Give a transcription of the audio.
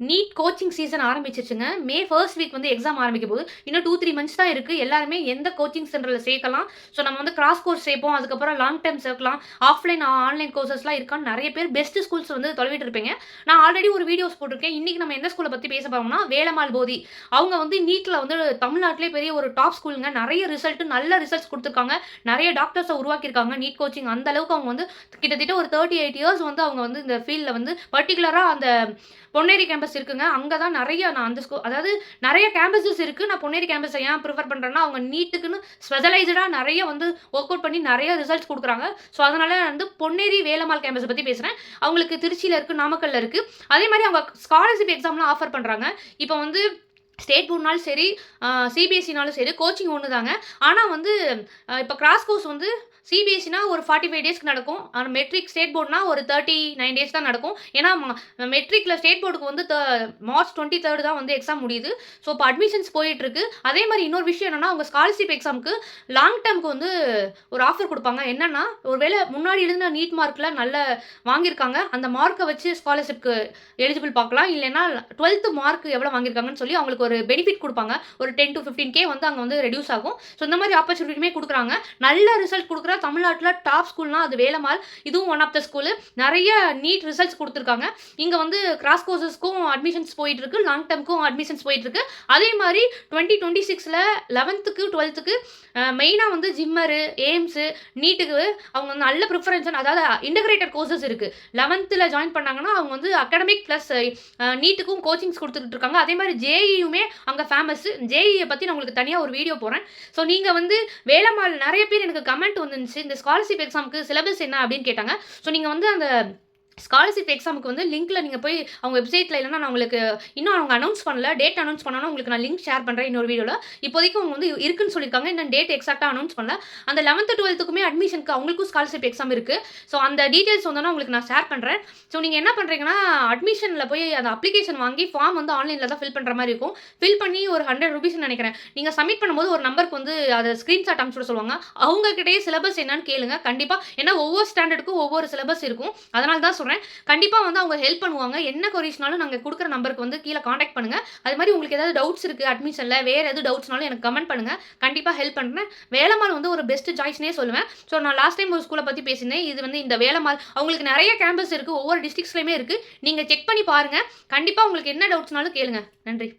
NEET coaching season ஆரம்பிச்சிருச்சுங்க. May first week வந்து exam ஆரம்பிக்க போகுது. இன்னும் 2, 3 மந்த்ஸ் தான் இருக்கு. எல்லாருமே எந்த கோச்சிங் சென்டர்ல சேர்க்கலாம். ஸோ நம்ம வந்து கிராஸ் கோர்ஸ் சேர்ப்போம். அதுக்கப்புறம் லாங் டேர்ம் சேர்க்கலாம். ஆஃப்லைன், ஆன்லைன் கோர்சஸ்லாம் இருக்கான்னு நெறைய பேர் பெஸ்ட் ஸ்கூல்ஸ் வந்து தொலைவிட்டு இருப்பீங்க. நான் ஆல்ரெடி ஒரு வீடியோஸ் போட்டிருக்கேன். இன்னைக்கு நம்ம எந்த ஸ்கூல பத்தி பேச போறோம்னா, வேலம்மாள் போதி. அவங்க வந்து நீட்ல வந்து தமிழ்நாட்டிலே பெரிய ஒரு டாப் ஸ்கூலுங்க. நெறைய நல்ல ரிசல்ட்ஸ் குடுத்துருக்காங்க. நெறைய டாக்டர்ஸ உருவாக்கியிருக்காங்க. நீட் கோச்சிங் அந்த அளவுக்கு அவங்க வந்து கிட்டத்தட்ட ஒரு 38 இயர்ஸ் வந்து அவங்க வந்து இந்த ஃபீல்ட்ல வந்து பர்ட்டிகுலரா அந்த பொன்னேரி கேம்பஸ் இருக்குங்க. அங்க தான் நெறைய நான் அந்த அதாவது நெறைய கேம்பஸஸ் இருக்கு. நான் பொன்னேரி கேம்பஸ ஏன் பிரிஃபர் பண்றேன்னா, அவங்க நீட்டுக்குன்னு ஸ்பெஷலைஸ்டா நெறைய வந்து வொர்க் அவுட் பண்ணி நெறைய ரிசல்ட்ஸ் குடுக்குறாங்க. ஸோ அதனால வந்து பொன்னேரி வேலம்மாள் கேம்பஸ பத்தி பேசுறேன். அவங்களுக்கு திருச்சியில இருக்கு, நாமக்கல்ல இருக்கு. அதே மாரி அவங்க ஸ்காலர்ஷிப் எக்ஸாம்லாம் ஆஃபர் பண்றாங்க. இப்ப வந்து ஸ்டேட் போர்ட்னாலும் சரி, சிபிஎஸ்சினாலும் சரி, கோச்சிங் ஒண்ணு தாங்க. ஆனா வந்து இப்ப கிராஸ் கோர்ஸ் வந்து சிபிஎஸ்சினா ஒரு 45 டேஸ்க்கு நடக்கும். ஆனா மெட்ரிக் ஸ்டேட் போர்ட்னா ஒரு 39 டேஸ் தான் நடக்கும். ஏன்னா மெட்ரிக்ல ஸ்டேட் போர்டுக்கு வந்து மார்ச் 23 தான் வந்து எக்ஸாம் முடியுது. ஸோ இப்போ அட்மிஷன்ஸ் போயிட்டு இருக்கு. அதே மாதிரி இன்னொரு விஷயம் என்னன்னா, அவங்க ஸ்காலர்ஷிப் எக்ஸாமுக்கு லாங் டேர்ம்க்கு வந்து ஒரு ஆஃபர் குடுப்பாங்க. என்னன்னா, ஒருவேளை முன்னாடி எழுதின நீட் மார்க்ல நல்ல வாங்கியிருக்காங்க. அந்த மார்க்க வச்சு ஸ்காலர்ஷிப்க்கு எலிஜிபிள் பார்க்கலாம். இல்லைன்னா 12th மார்க் எவ்வளோ வாங்கியிருக்காங்கன்னு சொல்லி அவங்களுக்கு ஒரு பெனிஃபிட் குடுப்பாங்க. ஒரு 10 to 15K வந்து அங்க வந்து ரெடியூஸ் ஆகும். ஸோ இந்த மாதிரி ஆப்பர்ச்சுனிட்டியுமே குடுக்குறாங்க. நல்ல ரிசல்ட் குடுக்குற தமிழ்நாட்டுல டாப் ஸ்கூல்னா அது வேலம்மாள். இதுவும் ஒன் ஆஃப் த ஸ்கூலு. நெறைய நீட் ரிசல்ட்ஸ் குடுத்துருக்காங்க. இங்க வந்து கிராஸ் கோர்சஸ்க்கும் அட்மிஷன்ஸ் போயிட்டு இருக்கு. லாங் டேர்ம்க்கும் அட்மிஷன்ஸ் போயிட்டு இருக்கு. அதே மாதிரி 2026ல 11க்கு 12க்கு மெயினா வந்து ஜிம்மரு, எய்ம்ஸு, நீட்டுக்கு அவங்க நல்ல ப்ரிஃபரன்ஸ் அதாவது இன்டகிரேட்டட் கோர்சஸ் இருக்கு. 11ல ஜாயின் பண்ணாங்கன்னா அவங்க வந்து அகாடமிக் பிளஸ் நீட்டுக்கும் கோச்சிங்ஸ் குடுத்துட்டு இருக்காங்க. அதே மாதிரி ஜேஇயுமே அங்க ஃபேமஸ். ஜேஇய பத்தி நான் உங்களுக்கு தனியா ஒரு வீடியோ போடுறேன். ஸோ நீங்க வந்து வேலம்மாள் நெறைய பேர் எனக்கு கமெண்ட் வந்துருந்துச்சு. இந்த ஸ்காலர்ஷிப் எக்ஸாமுக்கு சிலபஸ் என்ன அப்படின்னு கேட்டாங்க. ஸோ நீங்க வந்து அந்த ஸ்காலர்ஷிப் எக்ஸாமுக்கு வந்து லிங்க்ல நீங்க போய் அவங்க வெப்சைட்ல இல்லைன்னா நான் உங்களுக்கு இன்னும் அவங்க அனௌன்ஸ் பண்ணல. டேட் அனௌன்ஸ் பண்ணனும் உங்களுக்கு நான் லிங்க் ஷேர் பண்றேன் இன்னொரு வீடியோல. இப்போதைக்கு அவங்க வந்து இருக்குன்னு சொல்லியிருக்காங்க. இன்னும் டேட் எக்ஸாக்ட்டா அனௌன்ஸ் பண்ணல. அந்த 11th 12க்குமே அட்மிஷனுக்கு அவங்களுக்கும் ஸ்காலர்ஷிப் எக்ஸாம் இருக்கு. ஸோ அந்த டீடைல்ஸ் வந்தோன்னா உங்களுக்கு நான் ஷேர் பண்றேன். ஸோ நீங்க என்ன பண்றீங்கன்னா, அட்மிஷன்ல போய் அந்த அப்ளிகேஷன் வாங்கி ஃபார்ம் வந்து ஆன்லைன்ல தான் ஃபில் பண்ற மாதிரி இருக்கும். ஃபில் பண்ணி ஒரு ₹100 நினைக்கிறேன். நீங்க சப்மிட் பண்ணும்போது ஒரு நம்பருக்கு வந்து அத ஸ்கிரீன்ஷாட் அனுப்பிச்சு விட சொல்லுவாங்க. அவங்க கிட்டயே சிலபஸ் என்னன்னு கேளுங்க. கண்டிப்பா ஏன்னா ஒவ்வொரு ஸ்டாண்டர்டுக்கும் ஒவ்வொரு சிலபஸ் இருக்கும். அதனால தான் சொல்றேன். கண்டிப்பா வந்து அவங்க ஹெல்ப் பண்ணுவாங்க. என்ன கொரீஸ்னாலும் நாங்க குடுக்குற நம்பருக்கு வந்து கீழ கான்டாக்ட் பண்ணுங்க. அது மாதிரி உங்களுக்கு ஏதாவது டவுட்ஸ் இருக்கு அட்மிஷன்ல, வேற எது டவுட்ஸ்னாலும் எனக்கு கமெண்ட் பண்ணுங்க. கண்டிப்பா ஹெல்ப் பண்றேன். வேலம்மாள் வந்து ஒரு பெஸ்ட் சாய்ஸ்னே சொல்லுவேன். ஸோ நான் லாஸ்ட் டைம் ஒரு ஸ்கூல பத்தி பேசினேன். இது வந்து இந்த வேலம்மாள் அவங்களுக்கு நெறைய கேம்பஸ் இருக்கு. ஒவ்வொரு டிஸ்ட்ரிக்ட்ஸ்லயுமே இருக்கு. நீங்க செக் பண்ணி பாருங்க. கண்டிப்பா உங்களுக்கு என்ன டவுட்ஸ்னாலும் கேளுங்க. நன்றி.